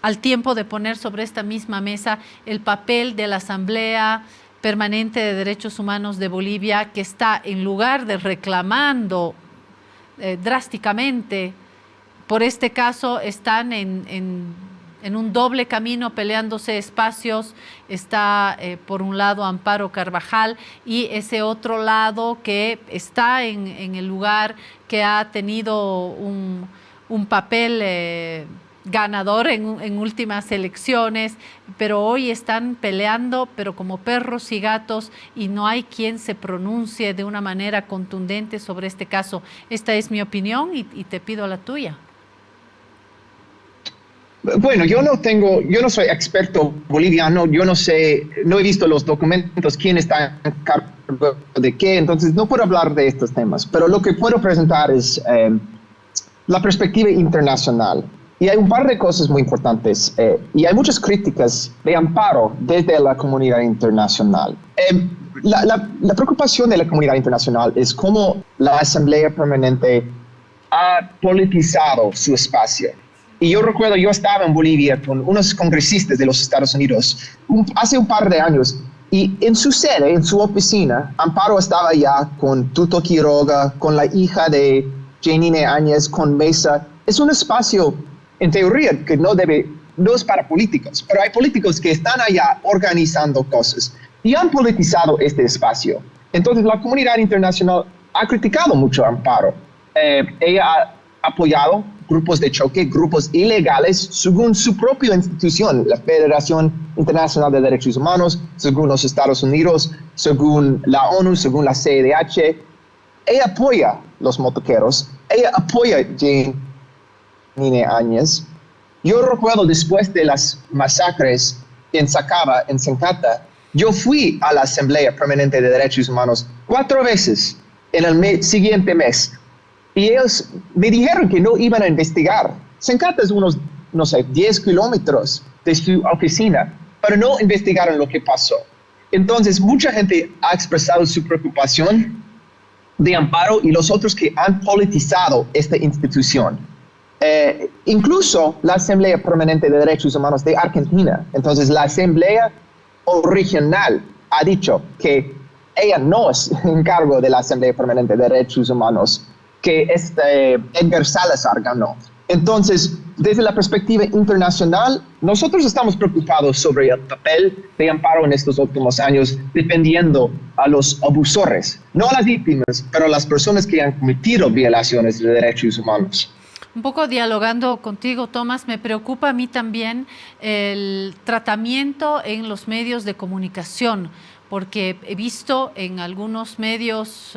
al tiempo de poner sobre esta misma mesa el papel de la Asamblea Permanente de Derechos Humanos de Bolivia, que está, en lugar de reclamando drásticamente por este caso, están en un doble camino peleándose espacios. Está por un lado Amparo Carvajal y ese otro lado que está en el lugar que ha tenido un papel ganador en últimas elecciones, pero hoy están peleando, pero como perros y gatos, y no hay quien se pronuncie de una manera contundente sobre este caso. Esta es mi opinión y te pido la tuya. Bueno, yo no soy experto boliviano, yo no sé, no he visto los documentos, quién está en cargo de qué, entonces no puedo hablar de estos temas, pero lo que puedo presentar es la perspectiva internacional. Y hay un par de cosas muy importantes, y hay muchas críticas de amparo desde la comunidad internacional. La preocupación de la comunidad internacional es cómo la Asamblea Permanente ha politizado su espacio. Y yo recuerdo, yo estaba en Bolivia con unos congresistas de los Estados Unidos hace un par de años, y en su sede, en su oficina, Amparo estaba ya con Tuto Quiroga, con la hija de Janine Áñez, con Mesa. Es un espacio, en teoría, que no es para políticos, pero hay políticos que están allá organizando cosas y han politizado este espacio. Entonces la comunidad internacional ha criticado mucho a Amparo. Ella ha apoyado grupos de choque, grupos ilegales, según su propia institución, la Federación Internacional de Derechos Humanos, según los Estados Unidos, según la ONU, según la CEDH. Ella apoya los motoqueros, ella apoya a Janine Áñez. Yo recuerdo, después de las masacres en Sacaba, en Sencata, yo fui a la Asamblea Permanente de Derechos Humanos 4 veces en el siguiente mes. Y ellos me dijeron que no iban a investigar. Sencata es unos, 10 kilómetros de su oficina, pero no investigaron lo que pasó. Entonces, mucha gente ha expresado su preocupación de Amparo y los otros que han politizado esta institución. Incluso la Asamblea Permanente de Derechos Humanos de Argentina. Entonces, la Asamblea Regional ha dicho que ella no es en cargo de la Asamblea Permanente de Derechos Humanos, que Edgar Salazar ganó. Entonces, desde la perspectiva internacional, nosotros estamos preocupados sobre el papel de Amparo en estos últimos años, defendiendo a los abusores, no a las víctimas, pero a las personas que han cometido violaciones de derechos humanos. Un poco dialogando contigo, Tomás, me preocupa a mí también el tratamiento en los medios de comunicación, porque he visto en algunos medios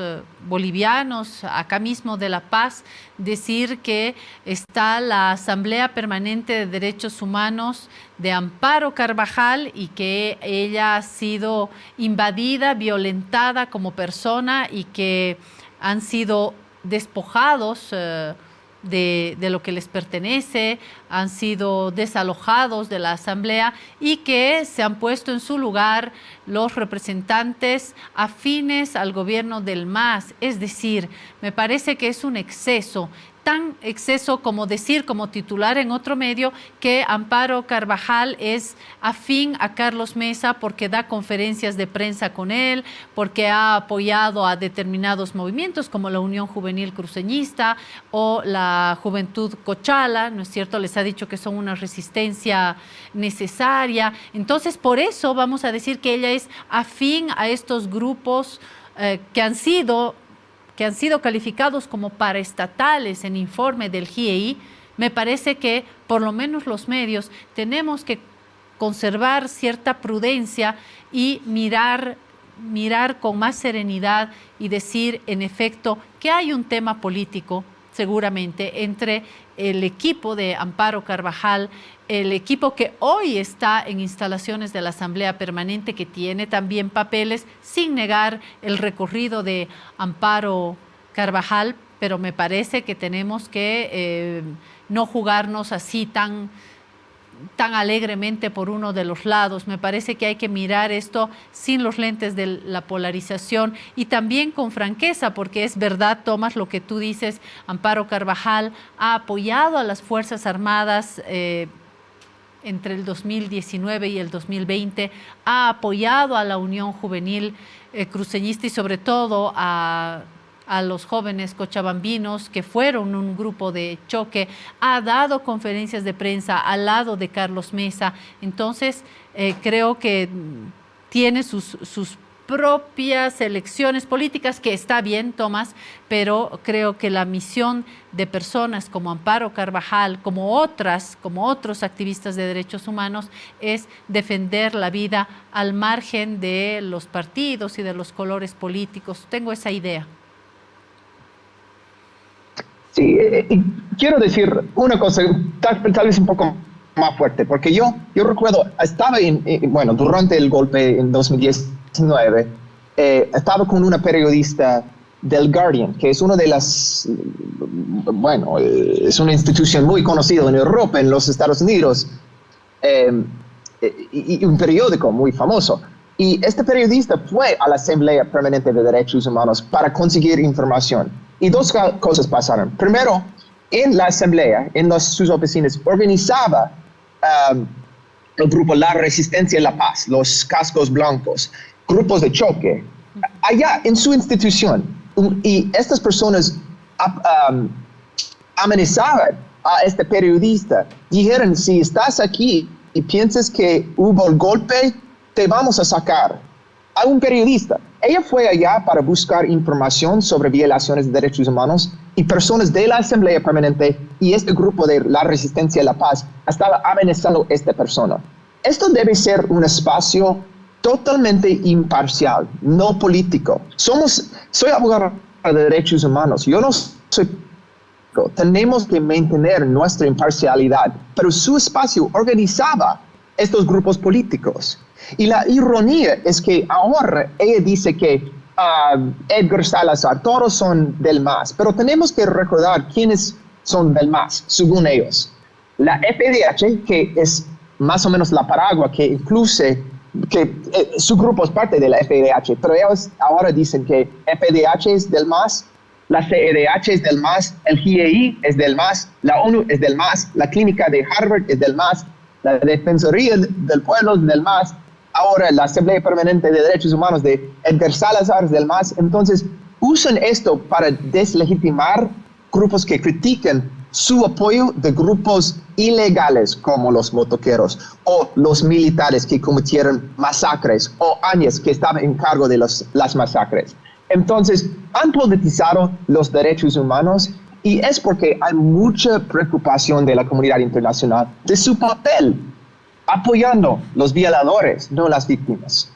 bolivianos, acá mismo de La Paz, decir que está la Asamblea Permanente de Derechos Humanos de Amparo Carvajal y que ella ha sido invadida, violentada como persona y que han sido despojados de lo que les pertenece, han sido desalojados de la asamblea y que se han puesto en su lugar los representantes afines al gobierno del MAS. Es decir, me parece que es un exceso, tan exceso como decir, como titular en otro medio, que Amparo Carvajal es afín a Carlos Mesa porque da conferencias de prensa con él, porque ha apoyado a determinados movimientos como la Unión Juvenil Cruceñista o la Juventud Cochala, ¿no es cierto? Les ha dicho que son una resistencia necesaria. Entonces, por eso vamos a decir que ella es afín a estos grupos que han sido calificados como paraestatales en informe del GIEI. Me parece que por lo menos los medios tenemos que conservar cierta prudencia y mirar con más serenidad y decir, en efecto, que hay un tema político seguramente entre el equipo de Amparo Carvajal, el equipo que hoy está en instalaciones de la Asamblea Permanente, que tiene también papeles, sin negar el recorrido de Amparo Carvajal, pero me parece que tenemos que no jugarnos así tan alegremente por uno de los lados. Me parece que hay que mirar esto sin los lentes de la polarización y también con franqueza, porque es verdad, Tomás, lo que tú dices. Amparo Carvajal ha apoyado a las Fuerzas Armadas entre el 2019 y el 2020 ha apoyado a la Unión Juvenil Cruceñista y sobre todo a los jóvenes cochabambinos que fueron un grupo de choque, ha dado conferencias de prensa al lado de Carlos Mesa. Entonces, creo que tiene sus propias elecciones políticas, que está bien, Tomás, pero creo que la misión de personas como Amparo Carvajal, como otros activistas de derechos humanos, es defender la vida al margen de los partidos y de los colores políticos. Tengo esa idea. Sí, quiero decir una cosa, tal vez un poco más fuerte, porque yo recuerdo, estaba durante el golpe en 2019, estaba con una periodista del Guardian, que es una de las, es una institución muy conocida en Europa, en los Estados Unidos, y un periódico muy famoso. Y este periodista fue a la Asamblea Permanente de Derechos Humanos para conseguir información. Y dos cosas pasaron. Primero, en la Asamblea, en sus oficinas, organizaba el grupo La Resistencia y la Paz, los cascos blancos, grupos de choque, allá en su institución. Y estas personas amenazaban a este periodista. Dijeron, si estás aquí y piensas que hubo el golpe, te vamos a sacar. A un periodista. Ella fue allá para buscar información sobre violaciones de derechos humanos y personas de la Asamblea Permanente y este grupo de La Resistencia y la Paz estaba amenazando a esta persona. Esto debe ser un espacio totalmente imparcial, no político. Soy abogado de derechos humanos, yo no soy político. Tenemos que mantener nuestra imparcialidad, pero su espacio organizaba estos grupos políticos. Y la ironía es que ahora ella dice que Edgar Salazar, todos son del MAS, pero tenemos que recordar quiénes son del MAS, según ellos. La FDH, que es más o menos la paraguas que incluye, su grupo es parte de la FDH, pero ellos ahora dicen que FDH es del MAS, la CEDH es del MAS, el GIEI es del MAS, la ONU es del MAS, la clínica de Harvard es del MAS, la Defensoría del Pueblo es del MAS, ahora la Asamblea Permanente de Derechos Humanos de Edgar Salazar es del MAS. Entonces, usan esto para deslegitimar grupos que critican su apoyo de grupos ilegales como los motoqueros o los militares que cometieron masacres o Áñez que estaba en cargo de las masacres. Entonces, han politizado los derechos humanos y es porque hay mucha preocupación de la comunidad internacional de su papel apoyando los violadores, no las víctimas.